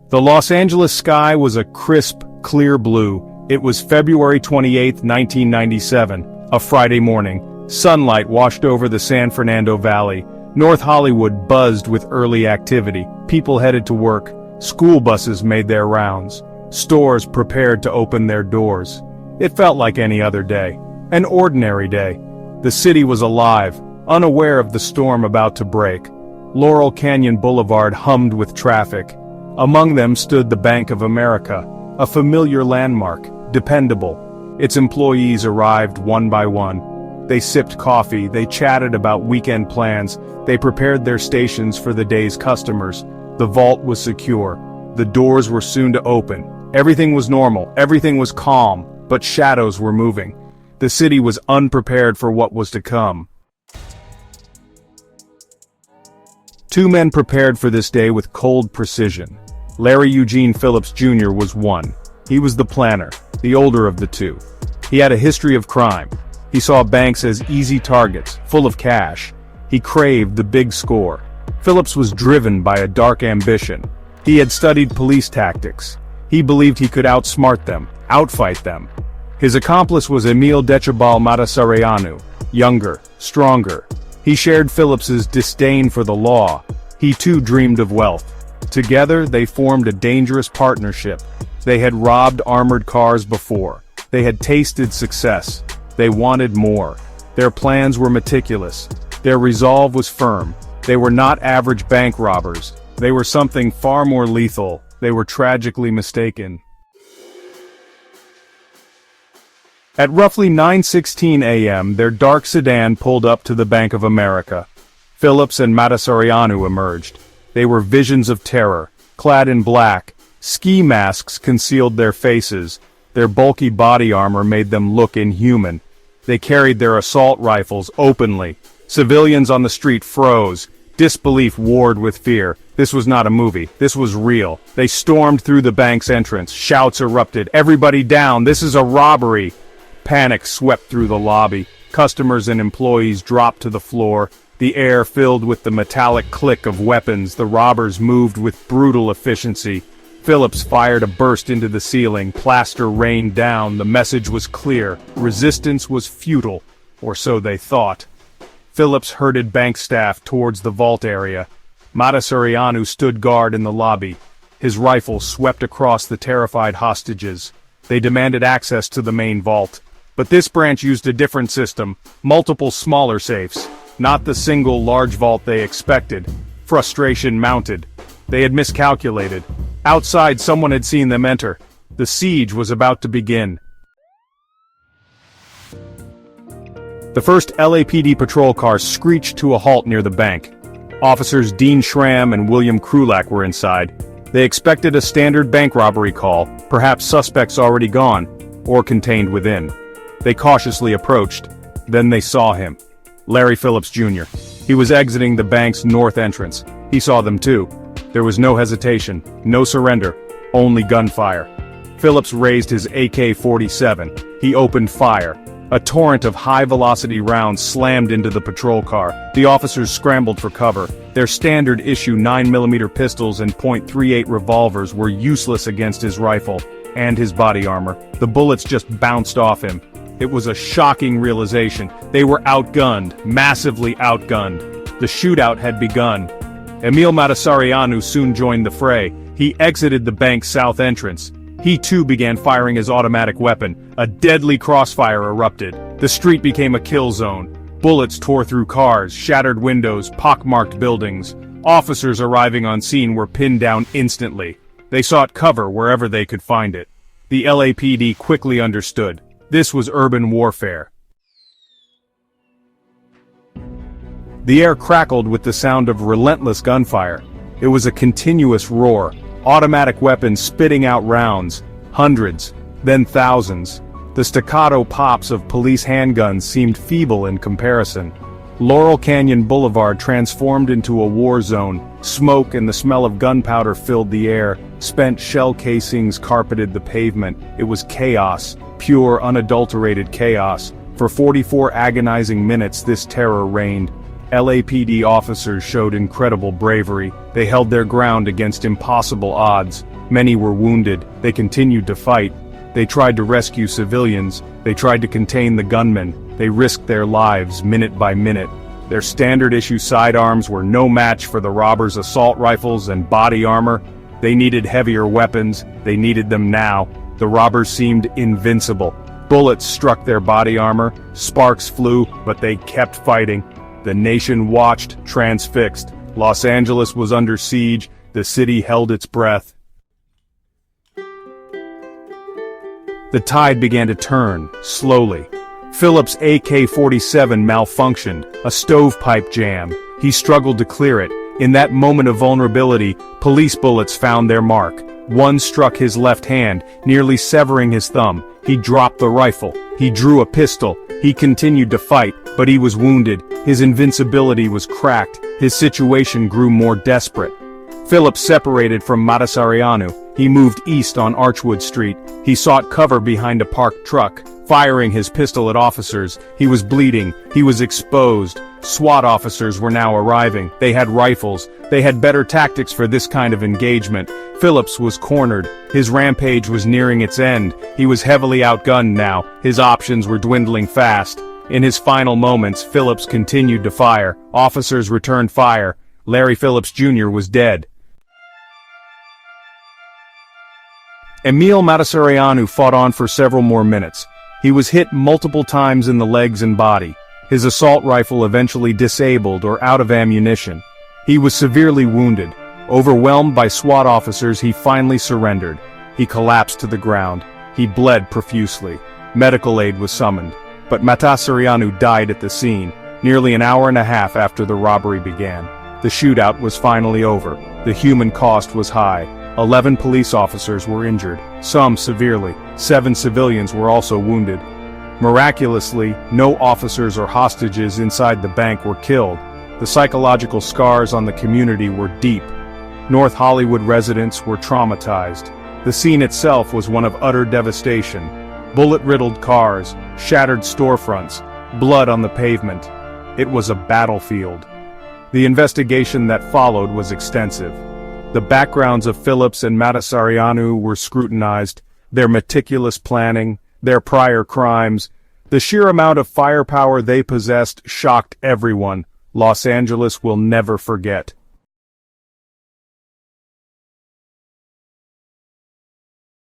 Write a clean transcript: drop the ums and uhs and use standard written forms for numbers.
The Los Angeles sky was a crisp, clear blue. It was February 28, 1997, a Friday morning. Sunlight washed over the San Fernando Valley. North Hollywood buzzed with early activity. People headed to work. School buses made their rounds. Stores prepared to open their doors. It felt like any other day. An ordinary day. The city was alive, unaware of the storm about to break. Laurel Canyon Boulevard hummed with traffic. Among them stood the Bank of America, a familiar landmark, dependable. Its employees arrived one by one. They sipped coffee, they chatted about weekend plans, they prepared their stations for the day's customers. The vault was secure. The doors were soon to open. Everything was normal, everything was calm, but shadows were moving. The city was unprepared for what was to come. Two men prepared for this day with cold precision. Larry Eugene Phillips Jr. was one. He was the planner, the older of the two. He had a history of crime. He saw banks as easy targets, full of cash. He craved the big score. Phillips was driven by a dark ambition. He had studied police tactics. He believed he could outsmart them, outfight them. His accomplice was Emil Decebal Matasareanu, younger, stronger. He shared Phillips's disdain for the law. He too dreamed of wealth. Together they formed a dangerous partnership. They had robbed armored cars before. They had tasted success. They wanted more. Their plans were meticulous. Their resolve was firm. They were not average bank robbers. They were something far more lethal. They were tragically mistaken. At roughly 9:16 a.m., their dark sedan pulled up to the Bank of America. Phillips and Matasareanu emerged. They were visions of terror, clad in black. Ski masks concealed their faces. Their bulky body armor made them look inhuman. They carried their assault rifles openly. Civilians on the street froze. Disbelief warred with fear. This was not a movie. This was real. They stormed through the bank's entrance. Shouts erupted. "Everybody down! This is a robbery!" Panic swept through the lobby. Customers and employees dropped to the floor. The air filled with the metallic click of weapons. The robbers moved with brutal efficiency. Phillips fired a burst into the ceiling. Plaster rained down. The message was clear. Resistance was futile, or so they thought. Phillips herded bank staff towards the vault area. Matasareanu stood guard in the lobby. His rifle swept across the terrified hostages. They demanded access to the main vault. But this branch used a different system, multiple smaller safes, not the single large vault they expected. Frustration mounted. They had miscalculated. Outside, someone had seen them enter. The siege was about to begin. The first LAPD patrol car screeched to a halt near the bank. Officers Dean Schramm and William Krulak were inside. They expected a standard bank robbery call, perhaps suspects already gone, or contained within. They cautiously approached. Then they saw him. Larry Phillips Jr. He was exiting the bank's north entrance. He saw them too. There was no hesitation, no surrender, only gunfire. Phillips raised his AK-47. He opened fire. A torrent of high-velocity rounds slammed into the patrol car. The officers scrambled for cover. Their standard-issue 9mm pistols and .38 revolvers were useless against his rifle and his body armor. The bullets just bounced off him. It was a shocking realization. They were outgunned, massively outgunned. The shootout had begun. Emil Matasareanu soon joined the fray. He exited the bank's south entrance. He too began firing his automatic weapon. A deadly crossfire erupted. The street became a kill zone. Bullets tore through cars, shattered windows, pockmarked buildings. Officers arriving on scene were pinned down instantly. They sought cover wherever they could find it. The LAPD quickly understood. This was urban warfare. The air crackled with the sound of relentless gunfire. It was a continuous roar. Automatic weapons spitting out rounds, hundreds, then thousands. The staccato pops of police handguns seemed feeble in comparison. Laurel Canyon Boulevard transformed into a war zone. Smoke and the smell of gunpowder filled the air. Spent shell casings carpeted the pavement. It was chaos, pure, unadulterated chaos. For 44 agonizing minutes this terror reigned. LAPD officers showed incredible bravery. They held their ground against impossible odds. Many were wounded. They continued to fight. They tried to rescue civilians. They tried to contain the gunmen. They risked their lives minute by minute. Their standard-issue sidearms were no match for the robbers' assault rifles and body armor. They needed heavier weapons. They needed them now. The robbers seemed invincible. Bullets struck their body armor. Sparks flew, but they kept fighting. The nation watched, transfixed. Los Angeles was under siege. The city held its breath. The tide began to turn, slowly. Phillips' AK-47 malfunctioned, a stovepipe jam. He struggled to clear it. In that moment of vulnerability, police bullets found their mark. One struck his left hand, nearly severing his thumb. He dropped the rifle. He drew a pistol. He continued to fight, but he was wounded. His invincibility was cracked. His situation grew more desperate. Phillips separated from Matasareanu. He moved east on Archwood Street. He sought cover behind a parked truck, firing his pistol at officers. He was bleeding. He was exposed. SWAT officers were now arriving. They had rifles. They had better tactics for this kind of engagement. Phillips was cornered. His rampage was nearing its end. He was heavily outgunned now. His options were dwindling fast. In his final moments, Phillips continued to fire. Officers returned fire. Larry Phillips Jr. was dead. Emil Matasareanu fought on for several more minutes. He was hit multiple times in the legs and body. His assault rifle eventually disabled or out of ammunition. He was severely wounded. Overwhelmed by SWAT officers, he finally surrendered. He collapsed to the ground. He bled profusely. Medical aid was summoned. But Matasareanu died at the scene, nearly an hour and a half after the robbery began. The shootout was finally over. The human cost was high. 11 police officers were injured, some severely. 7 civilians were also wounded. Miraculously, no officers or hostages inside the bank were killed. The psychological scars on the community were deep. North Hollywood residents were traumatized. The scene itself was one of utter devastation. Bullet-riddled cars, shattered storefronts, blood on the pavement. It was a battlefield. The investigation that followed was extensive. The backgrounds of Phillips and Matasareanu were scrutinized, their meticulous planning, their prior crimes. The sheer amount of firepower they possessed shocked everyone. Los Angeles will never forget.